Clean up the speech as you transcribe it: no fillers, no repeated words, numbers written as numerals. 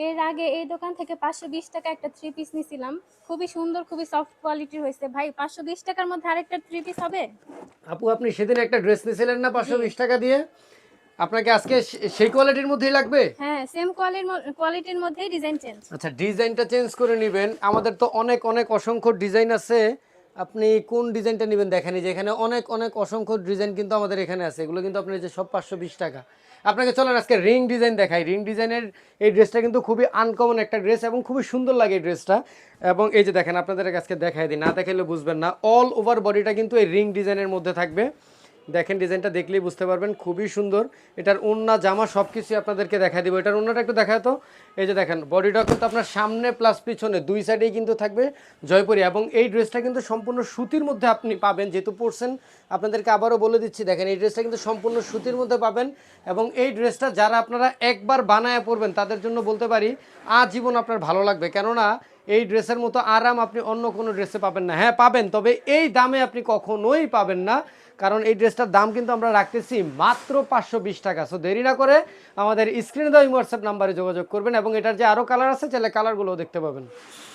এর আগে এই দোকান থেকে 520 টাকা একটা থ্রি পিস নিছিলাম। খুবই সুন্দর, খুবই সফট কোয়ালিটির হয়েছে। ভাই 520 টাকার মধ্যে আরেকটা থ্রি পিস হবে? আপু আপনি সেদিন একটা ড্রেস নিয়েছিলেন না জি। 520 টাকা দিয়ে? আপনাকে আজকে সেই কোয়ালিটির মধ্যেই লাগবে? হ্যাঁ, সেম কোয়ালিটির মধ্যেই ডিজাইন চেঞ্জ। আচ্ছা, ডিজাইনটা চেঞ্জ করে নিবেন। আমাদের তো অনেক অনেক অসংখ্য ডিজাইন আছে। আপনি কোন ডিজাইনটা নেবেন দেখেন, এই যে এখানে অনেক অনেক অসংখ্য ডিজাইন কিন্তু আমাদের এখানে আছে। এগুলো কিন্তু আপনার এই যে সব 520 টাকা। আপনাকে চলেন আজকে রিং ডিজাইন দেখাই। রিং ডিজাইনের এই ড্রেসটা কিন্তু খুবই আনকমন একটা ড্রেস এবং খুবই সুন্দর লাগে এই ড্রেসটা। এবং এই যে দেখেন, আপনাদের আজকে দেখাই দিই, না দেখাইলে বুঝবেন না। অল ওভার বডিটা কিন্তু এই রিং ডিজাইনের মধ্যে থাকবে। দেখেন ডিজাইনটা দেখলেই বুঝতে পারবেন, খুবই সুন্দর। এটার ওড়না জামা সব কিছুই আপনাদেরকে দেখা দিব। এটার ওড়নাটা একটু দেখায় তো। এই যে দেখেন, বডিটা কিন্তু আপনার সামনে প্লাস পিছনে দুই সাইডেই কিন্তু থাকবে জয়পুরি। এবং এই ড্রেসটা কিন্তু সম্পূর্ণ সুতির মধ্যে আপনি পাবেন, যেহেতু পরছেন। আপনাদেরকে আবারও বলে দিচ্ছি, দেখেন এই ড্রেসটা কিন্তু সম্পূর্ণ সুতির মধ্যে পাবেন। এবং এই ড্রেসটা যারা আপনারা একবার বানায় পরবেন তাদের জন্য বলতে পারি আজীবন আপনার ভালো লাগবে। কেননা এই ড্রেসের মতো আরাম আপনি অন্য কোনো ড্রেসে পাবেন না। হ্যাঁ পাবেন, তবে এই দামে আপনি কখনোই পাবেন না। কারণ এই ড্রেসটার দাম কিন্তু আমরা রাখতেছি মাত্র 520 টাকা। সো দেরি না করে আমাদের স্ক্রিনে দেওয়া হোয়াটসঅ্যাপ নাম্বারে যোগাযোগ করবেন। এবং এটার যে আরও কালার আছে, চাইলে কালারগুলোও দেখতে পাবেন।